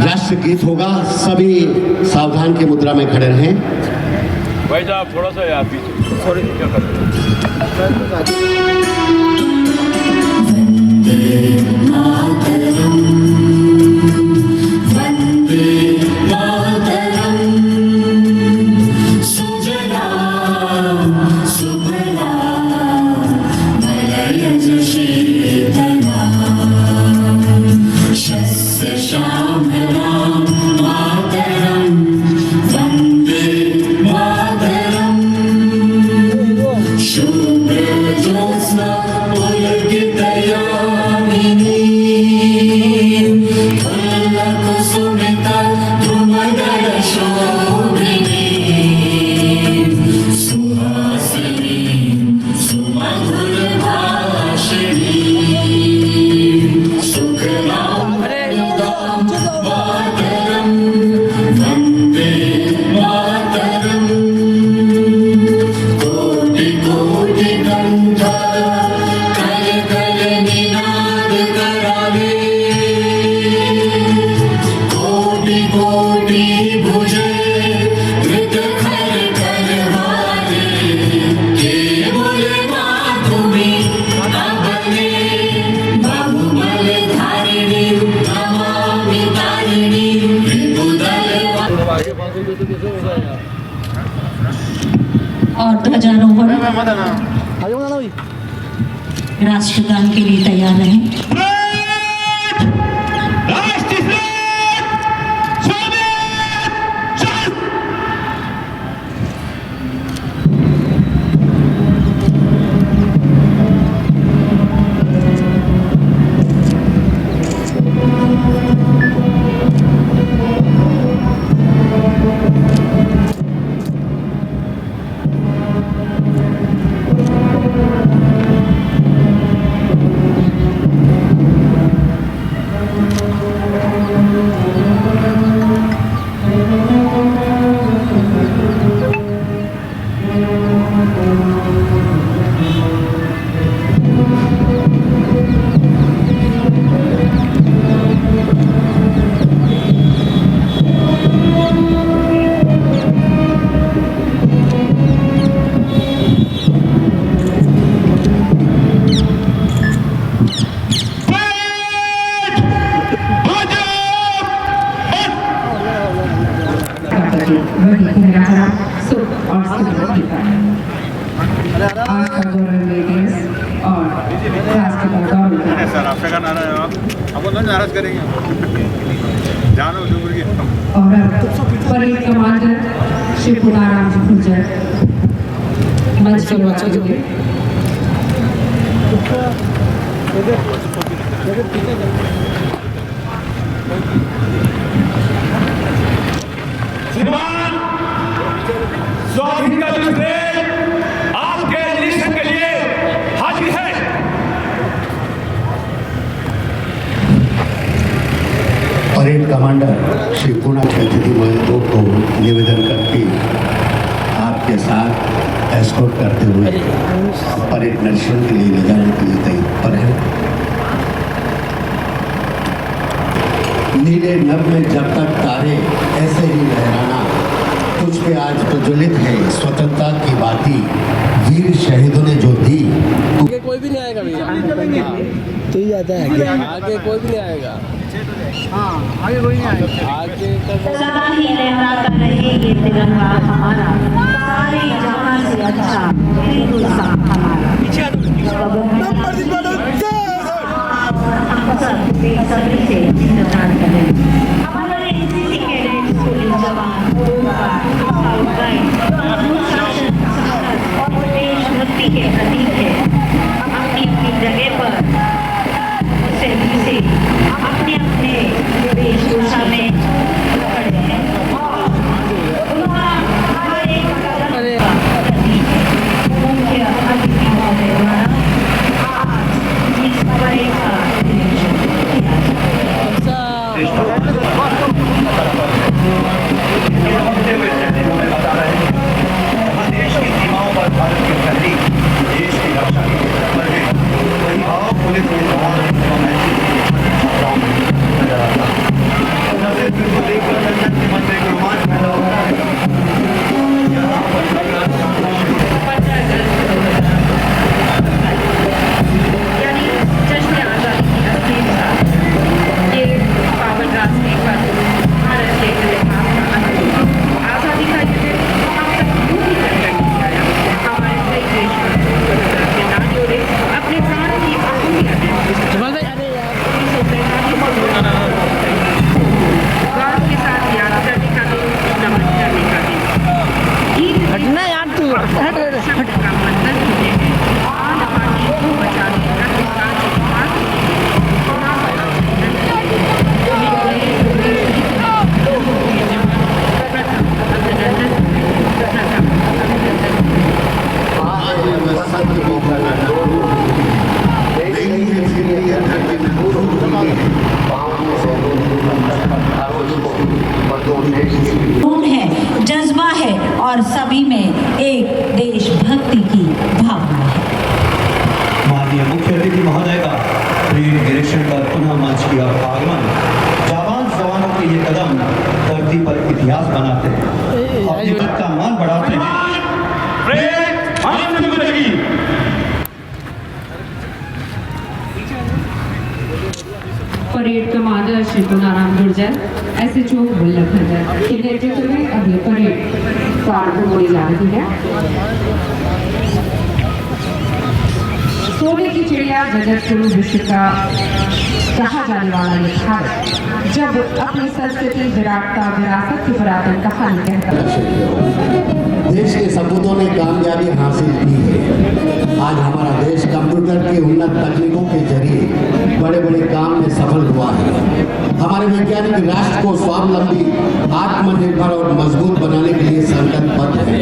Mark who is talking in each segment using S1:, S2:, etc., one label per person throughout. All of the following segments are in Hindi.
S1: राष्ट्र गीत होगा, सभी सावधान की मुद्रा में खड़े रहें।
S2: भाई साहब थोड़ा सा यार पीछे, सॉरी क्या कर रहे
S3: और ध्वजारोहण राष्ट्रगान के लिए तैयार रहें।
S2: सर आपसे का नारा है आपको तो नाराज करेंगे जानो डूंगर की
S3: और परेड कमांडर श्री पुनाराम जी गुर्जर मंच पर मौजूद
S2: श्रीमान स्वाधीन का जो परेड आपके निरीक्षण के लिए हाजिर है।
S1: परेड कमांडर श्री पूना के अतिथि महोदय को निवेदन करके आपके साथ एस्कॉर्ट करते हुए परेड निरीक्षण के लिए ले जाने के लिए तैयार है। नीले नभ में जब तक तारे ऐसे ही लहराना, तुझ पे आज प्रज्वलित है स्वतंत्रता की बाती, वीर शहीदों ने जो दी।
S4: आगे कोई भी नहीं आएगा भैया, तो ही आता है आगे कोई भी नहीं आएगा। हाँ आगे कोई नहीं आएगा। आगे
S3: सदा ही लहराता रहे ये तिरंगा हमारा, सारे जहां से अच्छा हिंदुस्तान हमारा। सभी से जिम्मेदार करें हमारे एनसीसी कैडेट पुलिस जवान देशभक्ति के प्रतीक है। अपनी अपनी जगह पर उसे अपने अपने वेशभूषा में खड़े हैं। हमारे मुख्य अतिथि महोदय द्वारा आज इस परेड का
S5: देश की सीमाओं पर भारत की पहली देश की रक्षा की वही भाव पुलिस के जवान नजर आता है। आगमन, जाबाज जवानों के ये कदम धरती पर इतिहास बनाते हैं, अपनी वक्त का मान बढ़ाते हैं।
S6: Parade commander Shri Punaram Gurjar, SHO Vallabh Bhanjar के नेतृत्व में अब ये परेड प्रारंभ होने जा रही है। सोने की चिड़िया जगत गुरु विश्व का कहा जाने वाला ये भारत जब अपनी संस्कृति विराटता विरासत की पुरातन कहानी कहता है।
S1: देश के सपूतों ने कामयाबी हासिल की है। आज हमारा देश कंप्यूटर की उन्नत तकनीकों के जरिए बड़े बड़े काम में सफल हुआ है। हमारे वैज्ञानिक राष्ट्र को स्वावलंबी, आत्मनिर्भर और मजबूत बनाने के लिए संकल्पबद्ध है।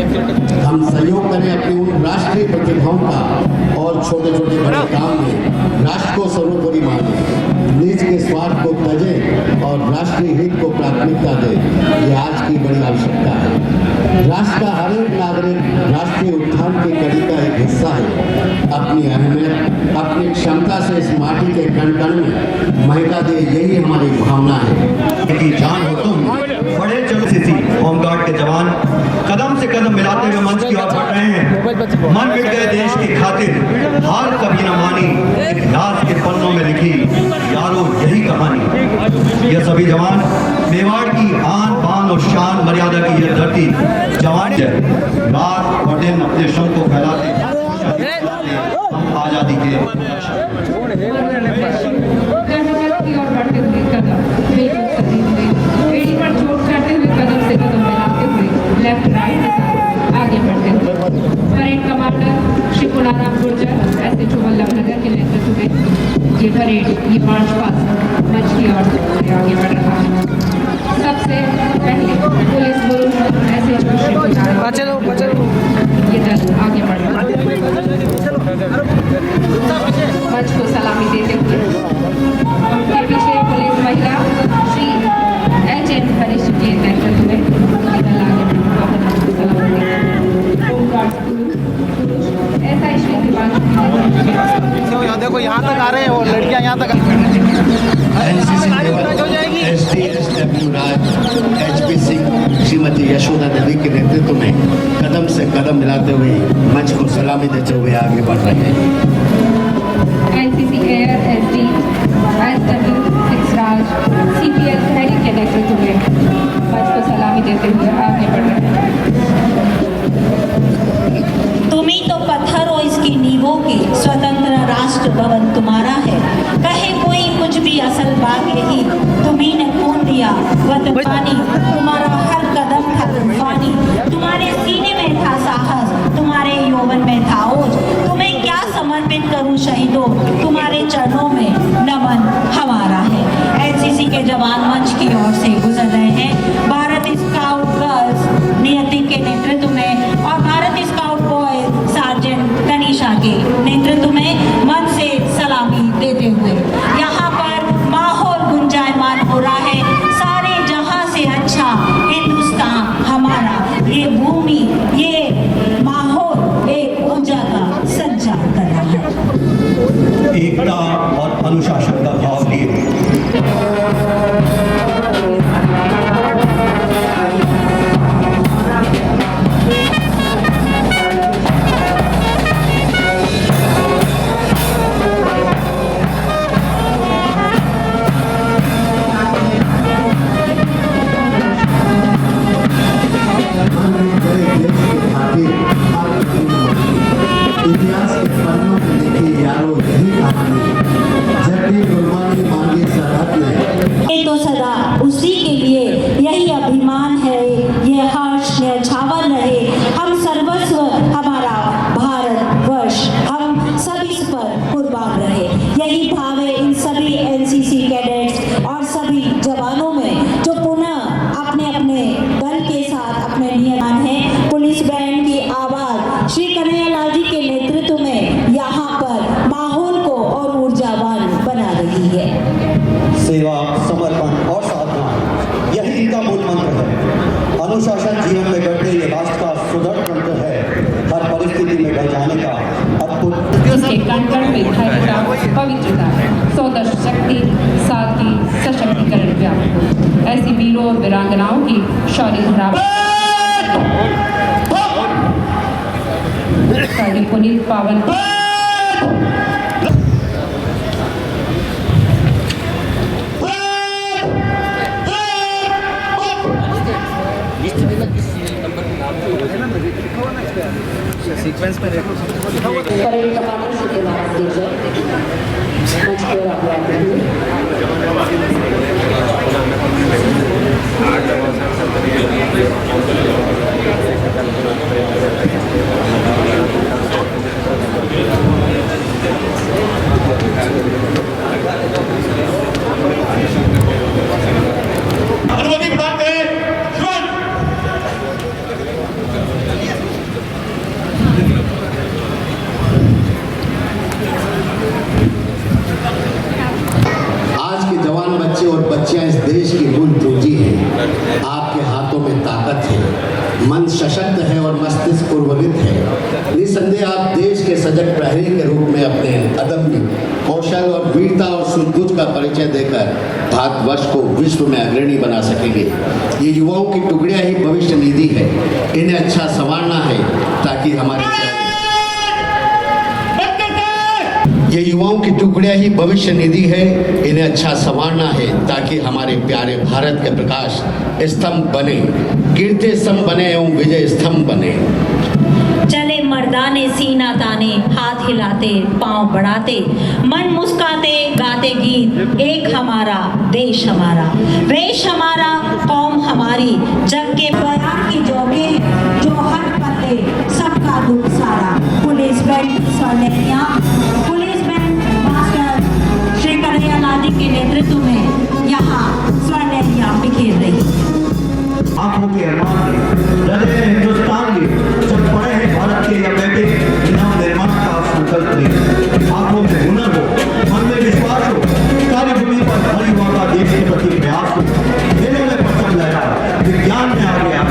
S1: हम सहयोग करें अपनी उन राष्ट्रीय प्रतिभाओं का और छोटे छोटे बड़े काम में राष्ट्र को सर्वोपरि माने, निज के स्वार्थ को तजें और राष्ट्रीय हित को प्राथमिकता दें। ये आज की बड़ी आवश्यकता है। राष्ट्र का हर एक नागरिक राष्ट्रीय उत्थान की कड़ी का एक हिस्सा है। अपनी अहमियत, अपनी क्षमता से इस माटी के कण कण में महका दे, यही हमारी भावना है।
S5: की जान हो तुम, बड़े चलो सी होमगार्ड के जवान कदम से कदम मिलाते हुए मंच की ओर बढ़ रहे हैं। मन मिट गए देश की खातिर, हार कभी न मानी, इतिहास के पन्नों में लिखी यारो यही कहानी। यह सभी जवान मेवाड़ की आन बान और शान मर्यादा की यह धरती जवान रात और दिन अपने शव को फैलाते हम आजादी के
S6: की ओर बढ़ते हुए कदम बिल्कुल सही हुए, एड़ी पर चोट करते हुए कदम से कदम मिलाते हुए लेफ्ट राइट के साथ आगे बढ़ते हुए parade commander Shri Punaram Gurjar, SHO Vallabh Bhanjar के नेतृत्व में ये परेड, ये मार्च पास्ट मंच की ओर आगे बढ़ रहा है। सबसे पहले पुलिस गुरु SHO श्री पुनाराम ये दल आगे बढ़ रहा है। मंच को सलामी देते हुए उनके पीछे पुलिस महिला श्री HN वरिष्ठ के नेतृत्व में ये दल आगे बढ़ रहा है। मंच को सलामी देते हुए होमगार्ड पुरुष SI श्री दिवांशु
S4: यहाँ देखो, यहाँ तक आ रहे हैं और लड़कियाँ यहाँ तक
S1: SDSW राज, HP सिंह, श्रीमती यशोदा देवी के नेतृत्व में कदम से कदम मिलाते हुए मंच को सलामी देते हुए आगे बढ़ रहे हैं।
S6: NCC एयर SD SW 6 राज, CPL खैरी के नेतृत्व में मंच को सलामी देते हुए आगे बढ़ रहे हैं।
S3: तुम ही तो पत्थर हो इसकी नींवों के, स्वतंत्र राष्ट्र भवन तुम्हारा है। कहे कोई कुछ भी, असल बात यही, तुम्ही ने खून दिया वतन पानी, तुम्हारा हर कदम था तूफानी। तुम्हारे सीने में था साहस, तुम्हारे यौवन में था ओज। तुम्हें क्या समर्पित करूं शहीदों, तुम्हारे चरणों में नमन हमारा है। NCC के जवान मंच की ओर से गुजर रहे हैं। भारत स्काउट गर्ल्स नियति के नेतृत्व में और Bharat scout boys sergeant Kanisha के नेतृत्व में मन से सलामी देते हुए यहाँ पर माहौल गुंजायमान हो रहा है। सारे जहां से अच्छा हिंदुस्तान हमारा, ये भूमि, ये माहौल एक ऊर्जा का संचार कर रहा है।
S5: एकता और अनुशासन का भाव लिए
S1: इतिहास के पन्नों में लिखी यारो यही कहानी, जब भी कुर्बानी मांगी सरहद ने।
S3: ये तो सदा उसी के लिए यही अभिमान है, ये हर्ष न्यौछावर रहे। हम सर्वस्व हमारा भारत वर्ष, हम सब इस पर कुर्बान रहे। यही भाव है इन सभी NCC कैडेट्स और सभी जवानों में, जो पुनः अपने अपने दल के साथ अपने नियमान है। पुलिस बैंड की आवाज श्री कन्हैयालाल जी के नेतृत्व में यहाँ पर माहौल को और ऊर्जावान बना रही है।
S5: सेवा, समर्पण और साधना यही इनका मूल मंत्र है। अनुशासन जीवन में गढ़ते ये राष्ट्र का सुदृढ़ मंत्र है। हर परिस्थिति में ढल जाने का, अब
S6: जिसके कण कण में धारिता पवित्रता सौदर्श शक्ति सादगी सशक्तिकरण व्याप्त हो। ऐसी वीरों और वीरांगनाओं की शौर्य धरा पुनीत पावन
S4: सीक्वेंस में देखो
S7: परेड कमांडर श्री महाराज दीजिए मंच पर आप आते
S5: अनुमति प्रदान करें।
S1: आज के जवान बच्चे और बच्चियां इस देश की मूल पूंजी हैं। आपके हाथों में ताकत है, मन सशक्त है और मस्तिष्क पूर्ववित है। निसंदेह आप देश के सजग प्रहरी के रूप में अपने अदम्य कौशल और वीरता और सूझबूझ का परिचय देकर भारतवर्ष को विश्व में अग्रणी बना सकेंगे। ये युवाओं की टुकड़ियां ही भविष्य निधि है। इन्हें अच्छा संवारना है ताकि हमारे ये युवाओं की टुकड़ियां ही भविष्य निधि है। इन्हें अच्छा संवारना है ताकि हमारे प्यारे भारत के प्रकाश स्तंभ बने, कीर्ति स्तंभ बने एवं विजय स्तंभ बने।
S3: चले मर्दाने सीना ताने, हाथ हिलाते पांव बढ़ाते, मन मुस्काते गाते गीत, एक हमारा देश हमारा, वेश हमारा, कौम हमारी, जग के बयान की जोगे जो हर पते सबका दुख सारा। पुलिस बैंड स्वर्णिया, police band master Shri Kanhaiya Ladi के नेतृत्व में यहाँ स्वर्णिया बिखेर रही।
S5: आंखों के अरमान लगे हिंदुस्तान के जब पड़े हैं भारत के या बैठे नव निर्माण का संकल्प ले। आंखों में हुनर हो, मन में विश्वास हो, कार्य भूमि पर खड़ी हुआ का देश के प्रति प्रयास हो, खेलों में परचम लहरा, विज्ञान में आ गया,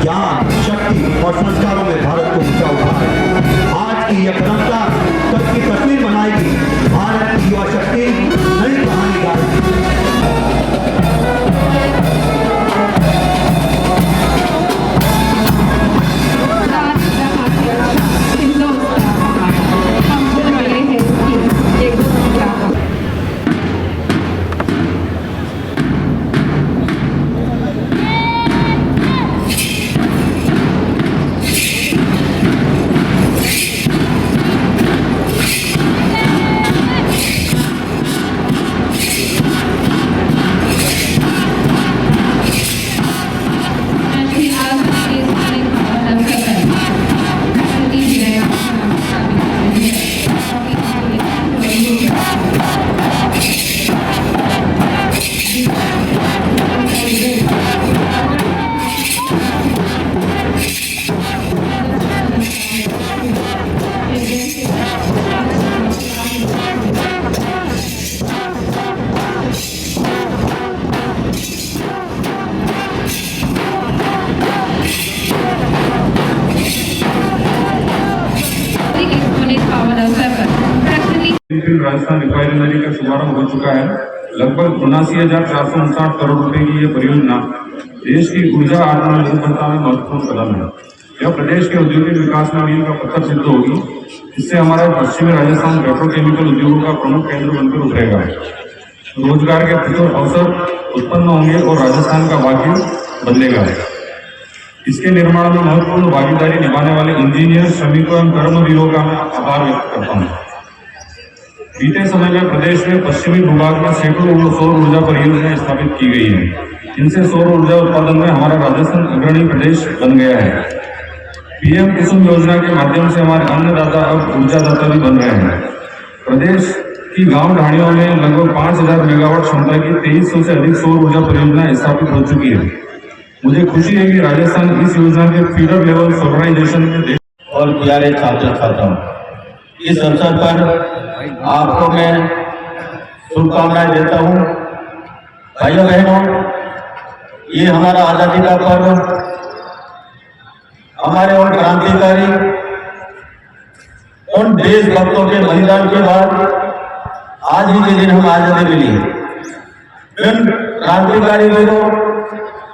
S5: ज्ञान शक्ति और संस्कारों में भारत को ऊंचा उठाया। आज की यह परंपरा कल की तस्वीर बनाएगी। भारत की युवा शक्ति नई कहानी गाएगी।
S8: राजस्थान रिफाइनरी का शुभारंभ हो चुका है। लगभग 79,459 करोड़ रुपए की यह परियोजना देश की ऊर्जा आत्मनिर्भरता में महत्वपूर्ण कदम है। यह प्रदेश के औद्योगिक विकास में मील का पत्थर सिद्ध होगी। इससे हमारा पश्चिमी राजस्थान पेट्रोकेमिकल उद्योगों का प्रमुख केंद्र बनकर उभरेगा। रोजगार के प्रचुर अवसर उत्पन्न होंगे और राजस्थान का भाग्य बदलेगा। इसके निर्माण में महत्वपूर्ण भागीदारी निभाने वाले इंजीनियर, श्रमिकों एवं कर्मवीरों का मैं आभार व्यक्त करता हूँ। बीते समय में प्रदेश में पश्चिमी भूभाग में सैकड़ों सौर ऊर्जा परियोजनाएं स्थापित की गई हैं। इनसे सौर ऊर्जा उत्पादन में हमारा राजस्थान अग्रणी प्रदेश बन गया है। पीएम कुसुम योजना के माध्यम से हमारे अन्नदाता अब ऊर्जादाता भी बन रहे हैं। प्रदेश की गांव ढाणियों में लगभग 5,000 मेगावाट क्षमता की 2300 से अधिक सौर ऊर्जा परियोजनाएं स्थापित हो चुकी है। मुझे खुशी है कि राजस्थान इस योजना के फीडर लेवल सोलराइजेशन में
S5: और प्यारे छात्र छात्राओं, इस अवसर पर आपको मैं शुभकामनाएं देता हूं। भाइयों बहनों, ये हमारा आजादी का पर्व हमारे और क्रांतिकारी उन देशभक्तों के बलिदान के बाद आज ही के दिन हम आजादी मिली। उन क्रांतिकारी वीरों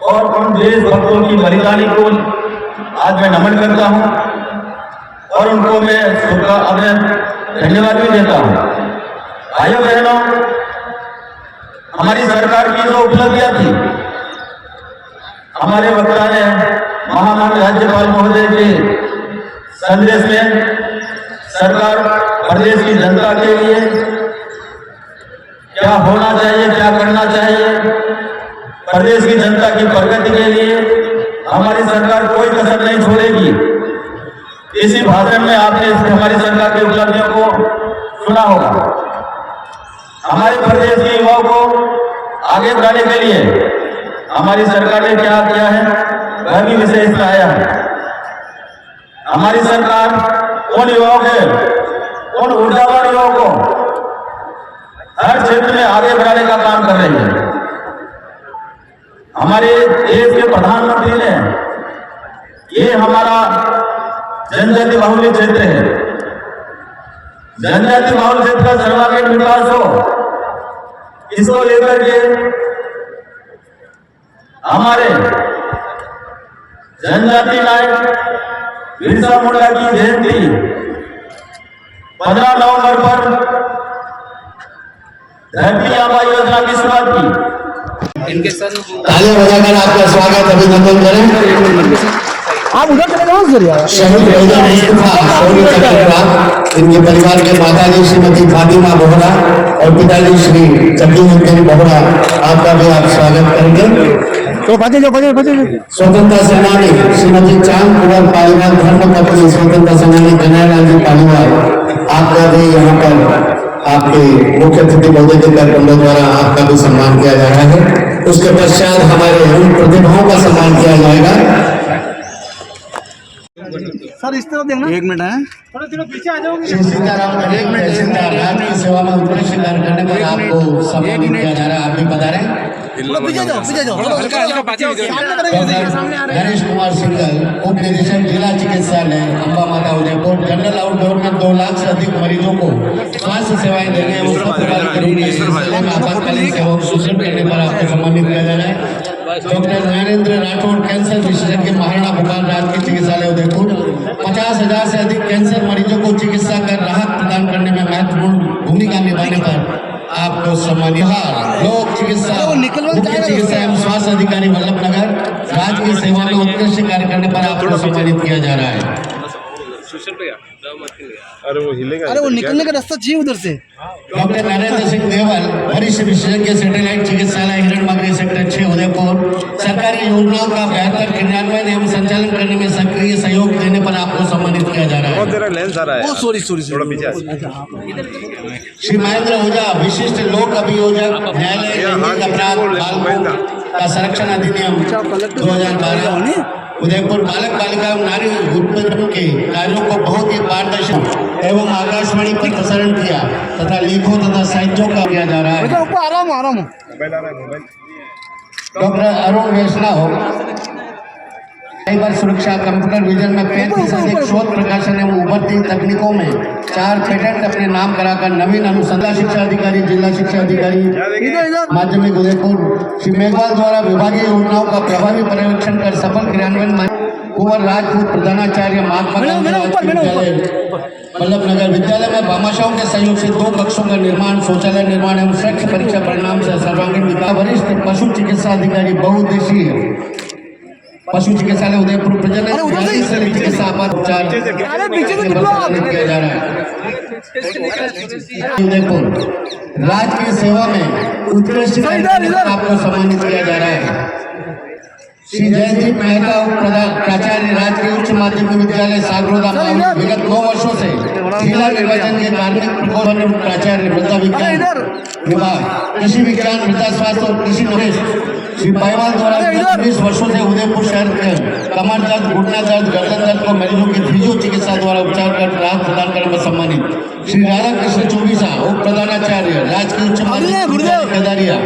S5: और उन देशभक्तों की बलिदानी को आज मैं नमन करता हूं और उनको मैं धन्यवाद भी देता हूं। भाइयों बहनों, हमारी सरकार की जो उपलब्धियां थी, हमारे वक्ता ने महामाननीय राज्यपाल महोदय के संदेश में सरकार प्रदेश की जनता के लिए क्या होना चाहिए, क्या करना चाहिए, प्रदेश की जनता की प्रगति के लिए हमारी सरकार कोई कसर नहीं छोड़ेगी। इसी भाषण में आपने हमारी सरकार की उपलब्धियों को सुना होगा। हमारे प्रदेश के युवाओं को आगे बढ़ाने के लिए हमारी सरकार ने क्या किया है, वह भी विशेषता आया है। हमारी सरकार उन युवाओं के, उन ऊर्जावान युवाओं को हर क्षेत्र में आगे बढ़ाने का काम कर रही है। हमारे देश के प्रधानमंत्री ने, ये हमारा जनजाति बाहुल्य क्षेत्र है, जनजाति बाहुल्य क्षेत्र का सर्वांगीण विकास हो, इसको लेकर के हमारे जनजाति नायक बिरसा मुंडा की जयंती 15 नवंबर पर धरती आबा योजना की शुरुआत की।
S4: इनके सन
S1: तालियां बजाकर आपका स्वागत अभिनंदन करें।
S4: आप उधर चले जाओ सर यार।
S1: शहीद मैदान इस्तीफा शौर्य चक्र प्राप्त इनके परिवार के माताजी श्रीमती फातिमा बोहरा और पिताजी श्री जगदीश बोहरा, आपका भी आप स्वागत करेंगे।
S4: तो बजे
S1: स्वतंत्रता सेनानी श्रीमती चांद कुमार पालीवाल, धर्मपत्नी स्वतंत्रता सेनानी कन्हैयालाल जी पालीवाल, आपका भी यहाँ पर आपके मुख्य अतिथि महोदय के कार्यक्रमों द्वारा आपका भी सम्मान किया जा रहा है। उसके पश्चात हमारे उन प्रतिभाओं का सम्मान किया जाएगा।
S4: सर इस तरफ देखना, एक मिनट है, थोड़ा पीछे आ जाओगे।
S1: श्री सीताराम तहसीलदार राज्य की सेवा में उत्कृष्ट कार्य करने पर आपको सम्मानित किया जा रहा है। आप भी बता रहे हैं।
S4: पीछे जाओ
S1: नरेश कुमार सिंगल, उप निदेशक जिला चिकित्सालय अंबा माता उदयपुर, जनरल आउटडोर में 2 लाख से अधिक मरीजों को स्वास्थ्य सेवाएं देने एवं आपातकालीन सेवाओं को सुदृढ़ करने पर आपको सम्मानित किया जा रहा है। डॉक्टर नरेंद्र राठौड़, कैंसर विशेषज्ञ, महाराणा भोपाल राजकीय चिकित्सालय उदयपुर, 50,000 से अधिक कैंसर मरीजों को चिकित्सा कर राहत प्रदान करने में महत्वपूर्ण भूमिका निभाने पर आपको सम्मानित। लोक चिकित्सा मुख्य चिकित्सा एवं स्वास्थ्य अधिकारी वल्लभनगर राज्य की सेवा में उत्कृष्ट कार्य करने पर आपको सम्मानित किया जा रहा है।
S4: अरे वो निकलने का रास्ता चाहिए उधर से।
S1: डॉक्टर नरेंद्र सिंह देवल, वरिष्ठ विशेषज्ञ, सैटेलाइट चिकित्सालय हिरणमगरी सेक्टर 6 उदयपुर, सरकारी योजनाओं का बेहतर क्रियान्वयन एवं संचालन करने में सक्रिय सहयोग देने पर आपको सम्मानित किया जा रहा है।
S4: सॉरी
S1: श्री महेंद्र ओझा, विशिष्ट लोक अभियोजक, न्यायालय अपराध बालकों का संरक्षण अधिनियम 2012 उदयपुर, बालक बालिका एवं नारी उत्पीड़न के कार्यों को बहुत ही पारदर्शी एवं आकाशवाणी पर प्रसारण किया तथा लेखों तथा साहित्यों का किया जा रहा है।
S4: आराम
S1: डॉक्टर अरुण वैष्णव, साइबर सुरक्षा, कंप्यूटर विजन में 35 से अधिक शोध प्रकाशन एवं उभरती तकनीकों में 4 पेटेंट अपने नाम कराकर नवीन अनुसंधान शिक्षा अधिकारी, जिला शिक्षा अधिकारी माध्यमिक उदयपुर श्री मेघवाल द्वारा विभागीय योजनाओं का प्रभावी पर्यवेक्षण कर सफल क्रियान्वयन कुंवर राजपूत प्रधानाचार्य महात्मा गांधी विद्यालय वल्लभनगर विद्यालय में भामाशाहों के सहयोग से 2 कक्षों का निर्माण, शौचालय निर्माण एवं श्रेष्ठ परीक्षा परिणाम से सर्वांगीण विकास। वरिष्ठ पशु चिकित्सा अधिकारी, बहुउद्देशीय पशु चिकित्सालय उदयपुर प्रजनन चिकित्सा आपात उपचार किया जा रहा है। उदयपुर राज्य की सेवा में उत्कृष्ट आपको सम्मानित किया जा रहा है। श्री जयदीप मेहता, प्राचार्य राजकीय उच्च माध्यमिक विद्यालय सागरोदा, विगत 9 वर्षों से जिला निर्वाचन के कार्मिक प्रकोष्ठ प्राचार्य, मृदा विज्ञान विभाग, कृषि विज्ञान, मृदा स्वास्थ्य और कृषि निवेश श्री पाईवाल द्वारा 20 वर्षों से उदयपुर शहर के कमर दर्द, घुटना दर्द, गर्दन दर्द को मरीजों की फिजियो चिकित्सा द्वारा उपचार कर राहत प्रदान करने में सम्मानित। श्री राधा कृष्ण चौबीसा, उप प्रधानाचार्य राजकीय उच्च माध्यमिक विद्यालय केदारिया,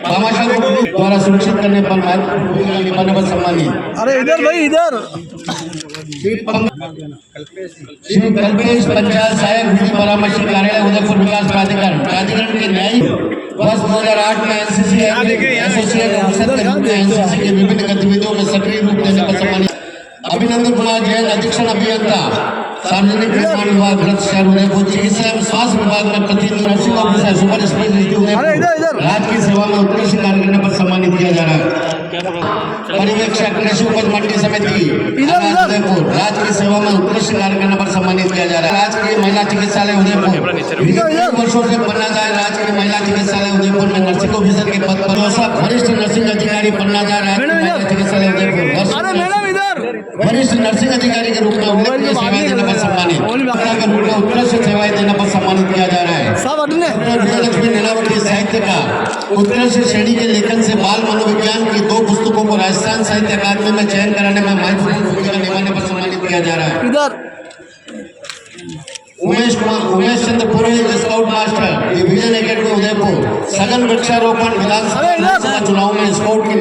S1: भामाशाह द्वारा सुरक्षित करने पर निभाने पर सम्मानित।
S4: अरे इधर भाई इधर
S1: श्री कल्पेश पंचायत सहायक विधि परामर्श कार्यालय उदयपुर विकास प्राधिकरण प्राधिकरण के न्यायिक वर्ष 2008 में एनसीसी एसोसिएट अफसर के रूप में एनसीसी की विभिन्न गतिविधियों में सक्रिय रूप देने पर सम्मानित अभिनंदन कुमार जैन अधीक्षण अभियंता सार्वजनिक निर्माण विभाग भ्रष्ट शहर उदयपुर चिकित्सा एवं स्वास्थ्य विभाग में प्रतिनिधि nursing officer super speciality Udaipur राज्य की सेवा में उत्कृष्ट कार्य करने पर सम्मानित किया जा रहा है। पर्यवेक्षक कृषि उपज मंडी समिति उदयपुर राज्य की सेवा में उत्कृष्ट कार्य करने पर सम्मानित किया जा रहा है। राजकीय महिला चिकित्सालय उदयपुर वर्षों से पन्ना जाए राजकीय महिला चिकित्सालय उदयपुर में नर्सिंग ऑफिसर के पद पर वरिष्ठ नर्सिंग अधिकारी पन्ना जा रहा है। चिकित्सालय उदयपुर वरिष्ठ नर्सिंग अधिकारी के रूप में उल्लेखनीय सेवाएं देने पर सम्मानित के रूप में उत्कृष्ट सेवाएं देने पर सम्मानित किया जा रहा है। विजयलक्ष्मी नीलावती साहित्य का उत्कृष्ट श्रेणी के लेखन से बाल मनोविज्ञान की 2 पुस्तकों को राजस्थान साहित्य अकादमी में चयन कराने में महत्वपूर्ण भूमिका निभाने पर सम्मानित किया जा रहा है। Umesh Chandra Purohit scout master division academy Udaipur सघन वृक्षारोपण विधानसभा चुनाव में स्काउट की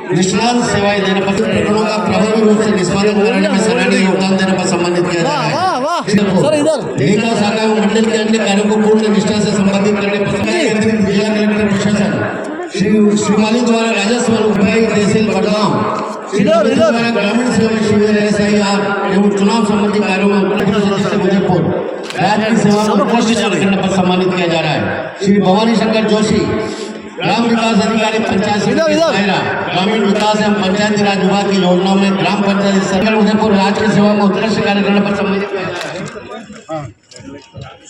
S1: निष्णात सेवाएं देने पर प्रकरणों का प्रभावी रूप से निष्पादन कराने में सराहनीय योगदान देने पर सम्मानित किया जा रहा है। लेखा शाखा एवं मंडल के अन्य कार्यों को पूर्ण निष्ठा से संपादित करने पर जिला कलेक्टर प्रशासन श्रीमाली द्वारा राजस्व उपायुक्त तहसील बड़गांव द्वारा ग्रामीण सेवा शिविर SIR एवं चुनाव संबंधी कार्यों में उदयपुर राज्य की सेवा में उत्कृष्ट कार्य करने पर सम्मानित किया जा रहा है। श्री भवानी शंकर जोशी ग्राम विकास अधिकारी पंचायत ग्रामीण विकास एवं पंचायती राज विभाग की योजनाओं में ग्राम पंचायत सर्कल उदयपुर राज्य की सेवा में उत्कृष्ट कार्य करने पर सम्मानित किया जा रहा है।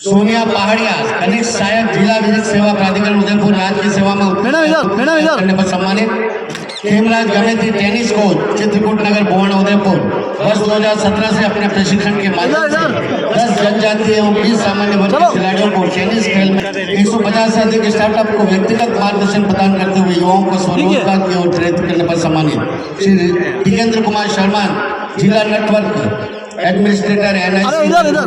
S1: सोनिया पहाड़िया कनिष्ठ सहायक जिला विधिक सेवा प्राधिकरण उदयपुर राज्य की सेवा में उत्कृष्ट करने पर सम्मानित। हेमराज गमेती टेनिस कोच चित्रकूट नगर भुवन उदयपुर वर्ष 2017 से अपने प्रशिक्षण के माध्यम से 10 जनजातीय एवं 20 सामान्य वर्ग के खिलाड़ियों को टेनिस खेल में 150 से अधिक स्टार्टअप को व्यक्तिगत मार्गदर्शन प्रदान करते हुए युवाओं को स्वरोजगार की ओर प्रेरित करने पर सम्मानित। श्री टिकेंद्र कुमार शर्मा जिला नेटवर्क एडमिनिस्ट्रेटर NIC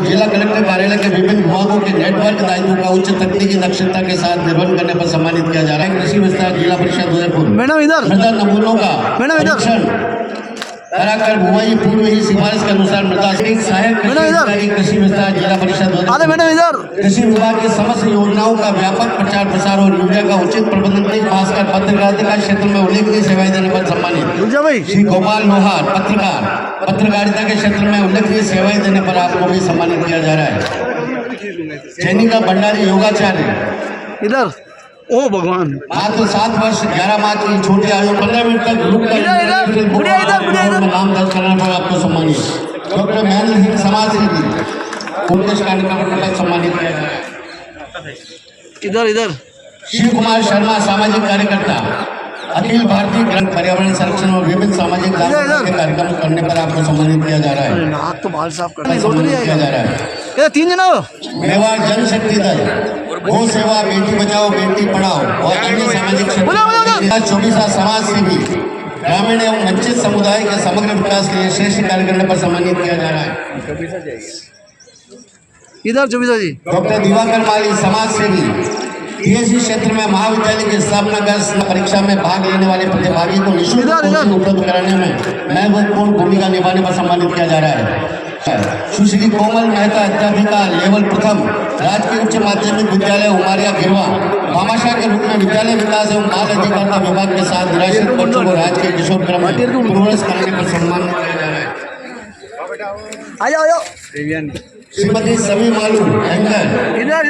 S1: जिला कलेक्टर कार्यालय के विभिन्न विभागों के नेटवर्क दायित्वों का उच्च तकनीकी दक्षता के साथ निर्वहन करने पर सम्मानित किया जा रहा है। कृषि विस्तार जिला परिषद उदयपुर मृदा नमूनों का परीक्षण कराकर बुआई पूर्व ही सिफारिश के अनुसार मृदा सहायक कृषि विस्तार जिला परिषद कृषि विभाग की समस्त योजनाओं का व्यापक प्रचार प्रसार और योजना का उचित प्रबंधन खासकर पत्रकारिता क्षेत्र में उल्लेखनीय सेवाएं देने पर सम्मानित। श्री गोपाल लोहार पत्रकारिता के क्षेत्र में उल्लेखनीय सेवाएं देने पर आपको भी सम्मानित किया जा रहा है। जैनिका भंडारी योगाचार्य इधर ओ भगवान मात्र 7 वर्ष 11 माह की छोटी आयु 15 मिनट तक ग्रुप नाम दर्ज करने पर आपको सम्मानित। डॉक्टर महेंद्र सिंह समाज सेवी उत्कृष्ट कार्यक्रम पर सम्मानित किया जा रहा है। इधर शिव कुमार शर्मा सामाजिक कार्यकर्ता अखिल भारतीय ग्राम पर्यावरण संरक्षण और विभिन्न सामाजिक के कार्यक्रम करने पर आपको सम्मानित किया जा रहा है। तो बाल साफ करने किया जा रहा है। 3 जना मेवाड़ जनशक्ति दल गौ सेवा बेटी बचाओ बेटी पढ़ाओ और अन्य सामाजिक क्षेत्र 24 समाज सेवी ग्रामीण एवं वंचित समुदाय के समग्र विकास के लिए श्रेष्ठ कार्य करने पर सम्मानित किया जा रहा है। इधर 24 जी डॉक्टर दिवाकर माली समाज सेवी TSC क्षेत्र में महाविद्यालय की स्थापना कर परीक्षा में भाग लेने वाले प्रतिभागी को निःशुल्क उपलब्ध कराने में महत्वपूर्ण भूमिका निभाने पर सम्मानित किया जा रहा है। सुश्री कोमल मेहता अध्यापिका लेवल प्रथम राजकीय उच्च माध्यमिक विद्यालय उमारिया गिरवा भामाशाह के रूप में विद्यालय विकास एवं बाल अधिकारिता विभाग के साथ निराश्रित बच्चों को राजकीय किशोर क्रम में प्रोग्रेस कराने पर सम्मानित किया जा रहा है। श्रीमती सभी मालूम इधर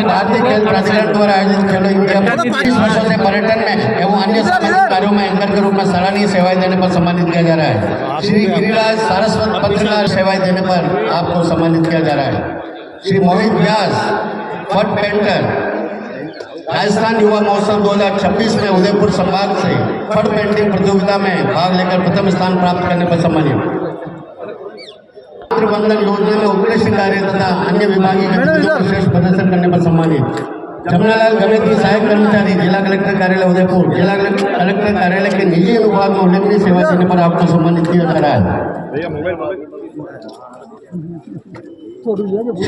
S1: भारतीय खेल प्राधिकरण द्वारा आयोजित खेलो इंडिया 25 वर्षों से पर्यटन में एवं अन्य सामाजिक कार्यों में एंकर के रूप में सराहनीय सेवाएं देने पर सम्मानित किया जा रहा है। श्री गिरिराज सारस्वत पत्रकार सेवाएं देने पर आपको सम्मानित किया जा रहा है। श्री मोहित व्यास फट पेंटर राजस्थान युवा महोत्सव 2026 में उदयपुर संभाग से फट पेंटिंग प्रतियोगिता में भाग लेकर प्रथम स्थान प्राप्त करने पर सम्मानित। बंधन योजना में उत्कृष्ट कार्य तथा अन्य विभागीय गतिविधियों में श्रेष्ठ प्रदर्शन करने पर सम्मानित। जमुनालाल गमेती सहायक कर्मचारी जिला कलेक्टर कार्यालय उदयपुर जिला कलेक्टर कार्यालय के निजी विभाग में उल्लेखनीय सेवा देने पर आपको सम्मानित किया जा रहा है। श्री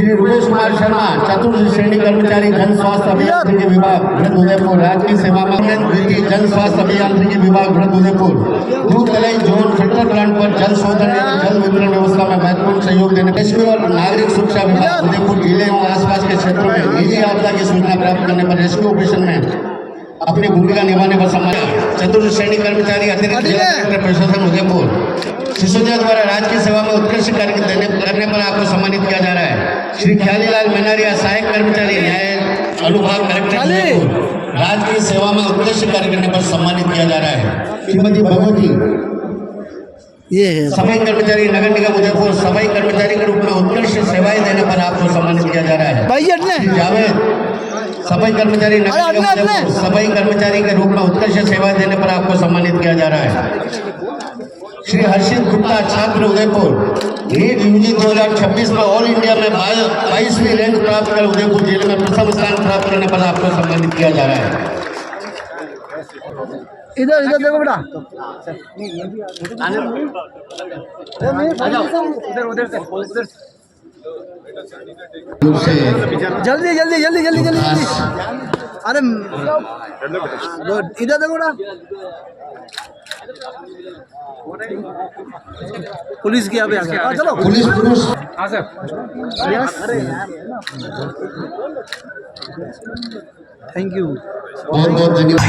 S1: रुपेश कुमार शर्मा, चतुर्थ श्रेणी कर्मचारी जन स्वास्थ्य अभियांत्रिकी विभाग वृद्ध उदयपुर, राजकीय सेवा में द्वितीय जन स्वास्थ्य अभियांत्रिकी विभाग वृद्ध उदयपुर, दूध तलाई जोन फिल्टर प्लांट पर जल शोधन एवं जल वितरण व्यवस्था में महत्वपूर्ण सहयोग देने, रेस्क्यू और नागरिक सुरक्षा विभाग उदयपुर जिले एवं आसपास के क्षेत्रों में निजी आपदा की सूचना प्राप्त करने पर रेस्क्यू ऑपरेशन में अपनी भूमिका निभाने पर सम्मानित चतुर्थ श्रेणी कर्मचारी अतिरिक्त जिला कलेक्टर प्रशासन उदयपुर सिसोदिया द्वारा राजकीय सेवा में उत्कृष्ट कार्य करने पर आपको सम्मानित किया जा रहा है। श्री ख्यालीलाल मेनारिया, सहायक कर्मचारी न्याय अनुभाग कलेक्टर उदयपुर, राजकीय सेवा में उत्कृष्ट कार्य करने पर सम्मानित किया जा रहा है। श्रीमती भगवती, सफाई कर्मचारी नगर निगम उदयपुर, सफाई कर्मचारी के रूप में उत्कृष्ट सेवाएं देने पर आपको सम्मानित किया जा रहा है। श्री जावेद, सफाई कर्मचारी नगर निगम उदयपुर, सफाई कर्मचारी के रूप में उत्कृष्ट सेवाएं देने पर आपको सम्मानित किया जा रहा है। श्री हर्षित गुप्ता, छात्र उदयपुर, नीट यूजी 2026 में ऑल इंडिया में 22वीं रैंक प्राप्त कर उदयपुर जिले में प्रथम स्थान प्राप्त करने पर आपको सम्मानित किया जा रहा है।
S4: इधर इधर देखो बेटा, जल्दी जल्दी जल्दी जल्दी जल्दी जल्दी, अरे इधर देखो बेटा, पुलिस की यहाँ पे आ गया, चलो
S1: पुलिस पुरुष
S4: थैंक यू।
S1: बहुत बहुत धन्यवाद।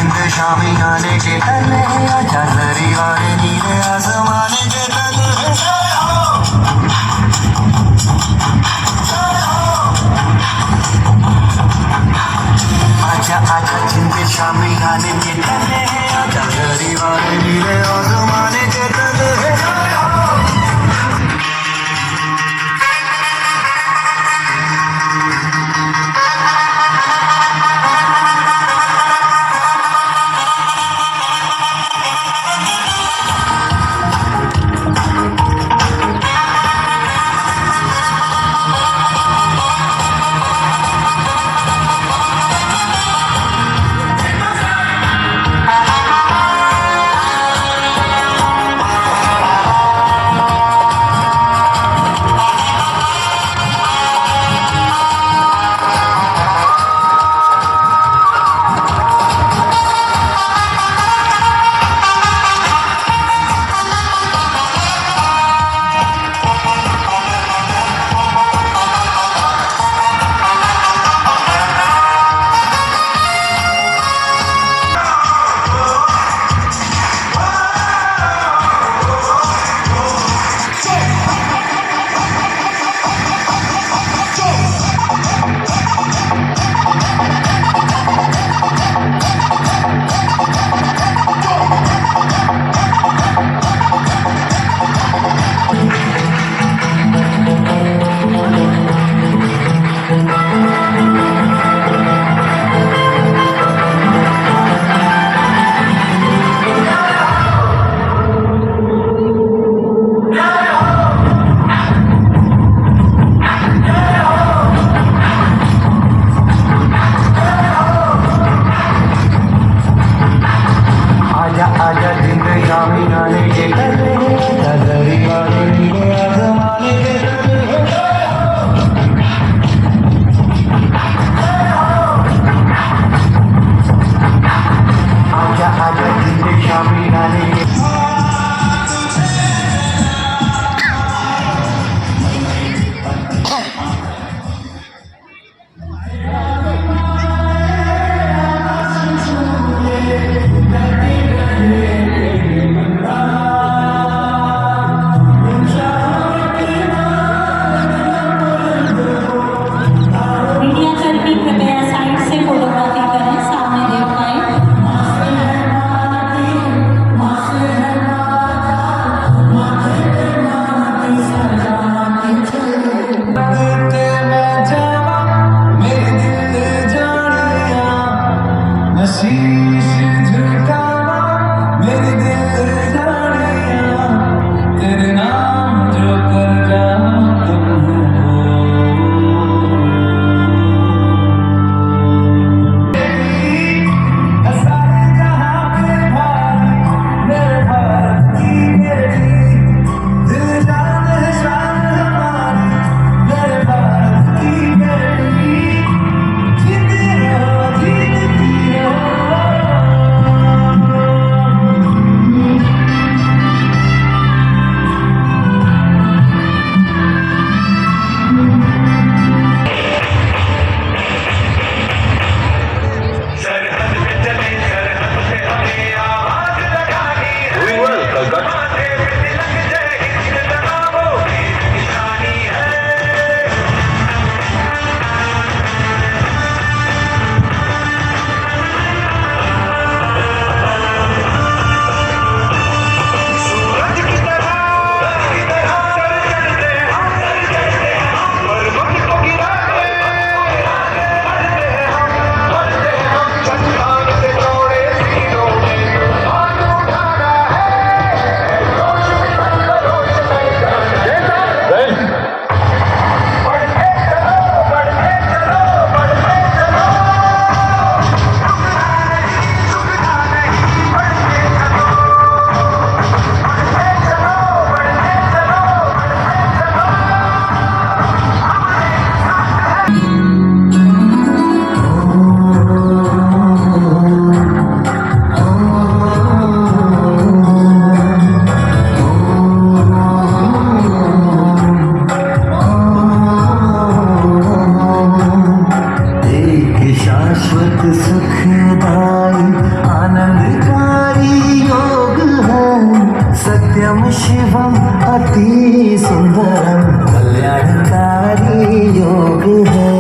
S9: सुंदरम कल्याणकारी योग है,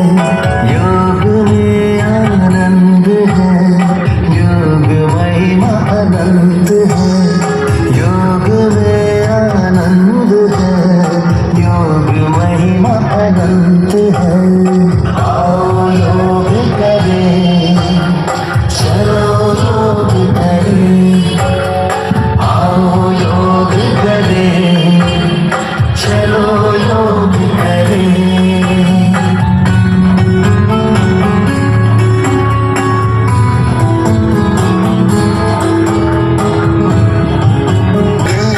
S9: योग में आनंद है, योग महिमा अनंत है, योग में आनंद है, योग महिमा अनंत है। आओ योग करें, चलो योग करें, आओ योग करें, चलो योग करें।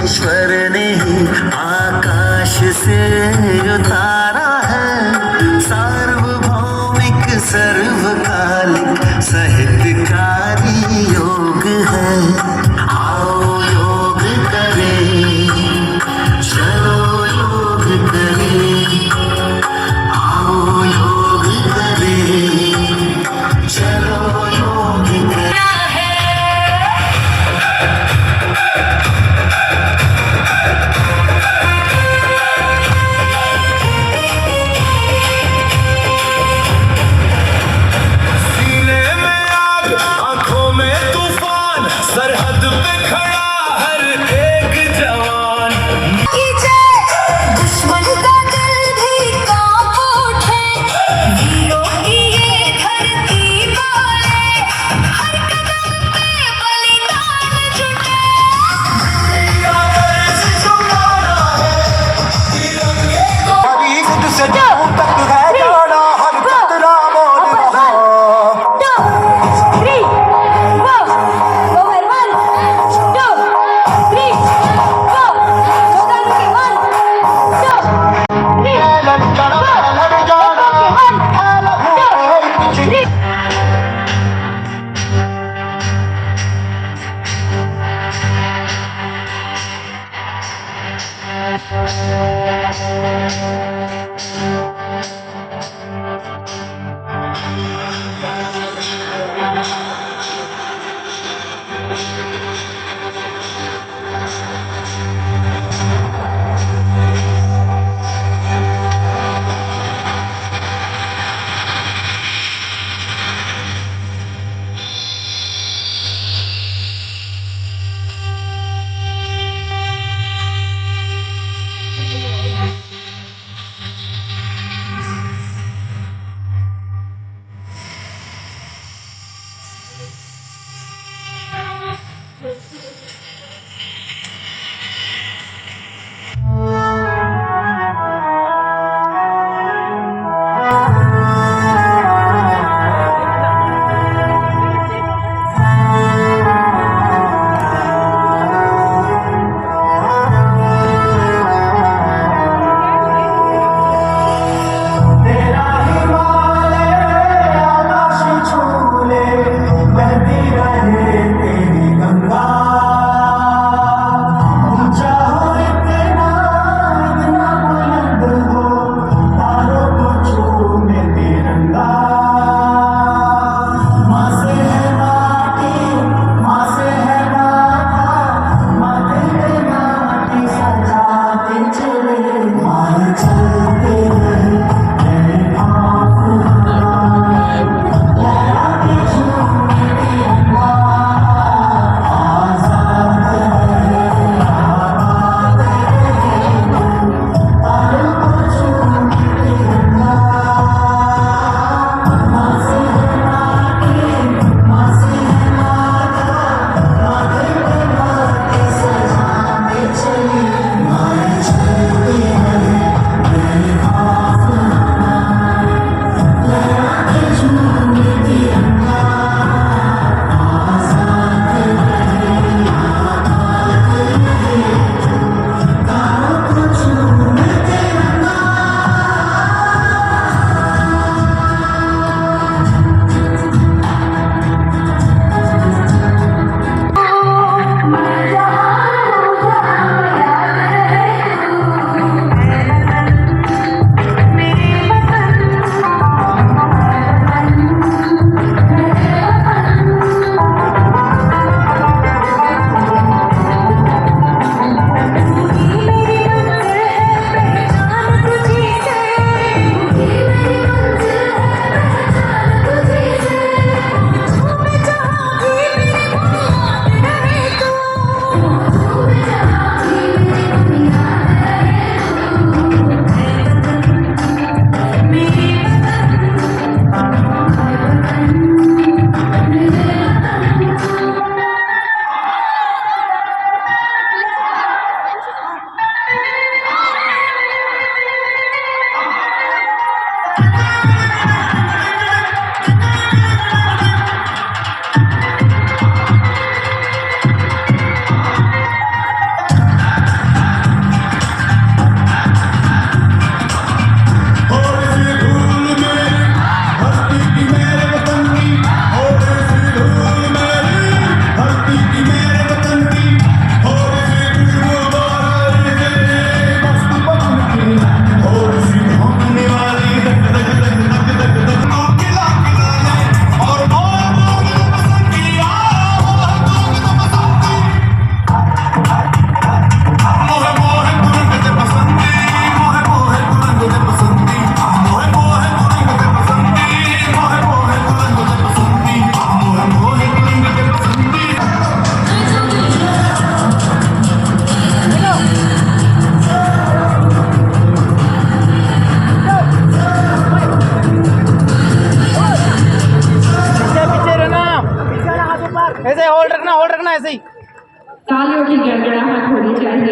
S9: ईश्वर ने ही आकाश से उतारा है, सार्वभौमिक सर्वकालिक साहित्यकारी योग है। आओ योग करें, चलो योग करें, आओ योग करें, चलो योग करें।
S10: सीने में आग, आंखों में तूफान, सरहद पे खड़ा हर एक जवान।
S3: दुश्मन का दिल भी कांप उठे, वीरों की ये धरती बोले, हर कदम पे बलिदान जुटे।
S9: हरी खुद से जाऊं तक है जाना, हर कतरा मोल रहा।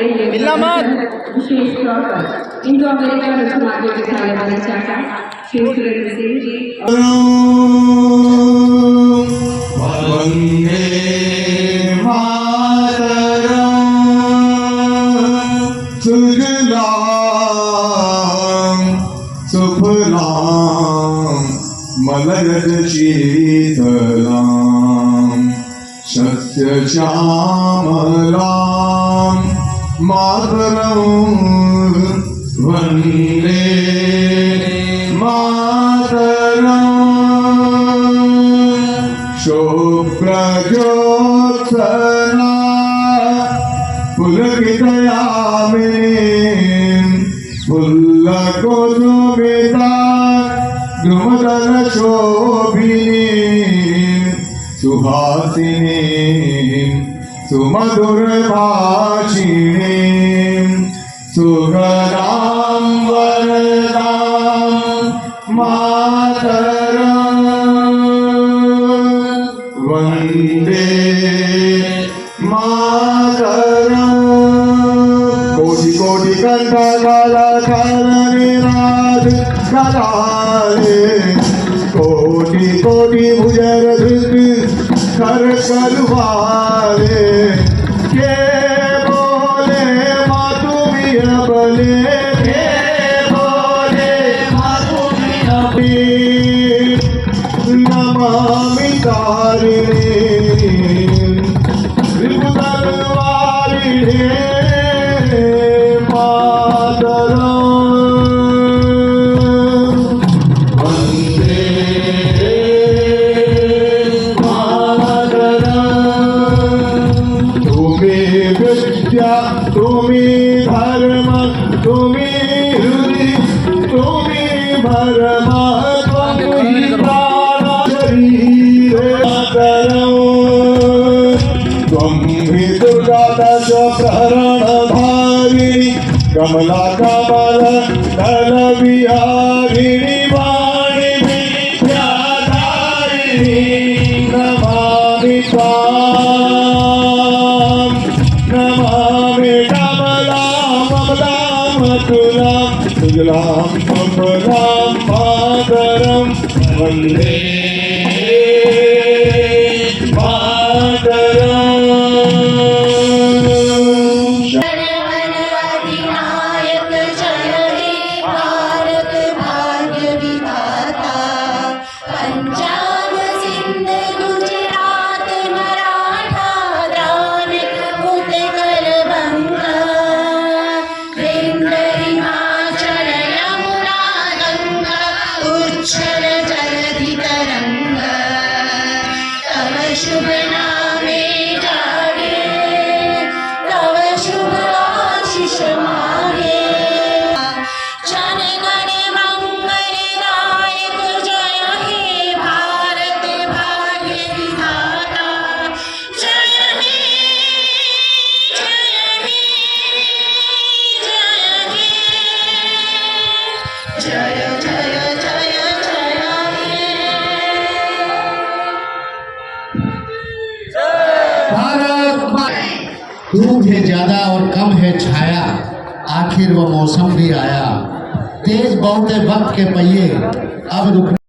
S6: ये
S4: मिलना मत।
S6: विशेष तौर पर इंडो अमेरिका रक्षा मार्ग विद्यालय बालाचाका श्री सुरेंद्र सिंह जी
S9: वंदे मातरम सुजलाम सुफलाम मलयज शीतलाम शस्य श्यामलाम मातरम वंदे मातरम शुभ्रज्योत्सना पुलकितयामिनीं फुल्लकुसुमिता द्रुमदलशोभिनीं सुहासिनीं सुमधुरभाषिणीं सुगदां वरदां मातरम् वंदे मातरम कोटि कोटि कंठ काला निराज कलाले कोटि कोटि भुजर धृत कर कलवाले के बोले मातुमी बले के बोले मातुमी नमामि तारिणी त्रिपुरवारिणे मातरम वंदे मातरम तुम्हें विद्या तुम्हें धर्म तुम्हें हृदय तुम्हें भरम तुम्हें प्राण शरीर मातरम त्वं हि दुर्गा दश प्रहरण धारिणी कमला कमल दल विहारिणी वाणी विद्याधारिणी नमामि त्वां नमामि कमलां कमलां तुलां सुजलां सुफलां मातरं वन्दे
S3: अधिनायक जय हे भारत भाग्य विधाता पंजाब सिंध गुजरात मराठा द्राविड उत्कल बंगा विंध्य हिमाचल यमुना गंगा उच्छल जलधि तरंगा तव शुभ नामे जागे तव शुभ आशीष मागे जन गण मंगल दायक जय हे भारत भाग्य विधाता जय हे जय हे जय हे जय जय जय जय हे
S1: भारत धूप है ज्यादा और कम है छाया आखिर वो मौसम भी आया तेज बहुत है वक्त के पहिए अब रुक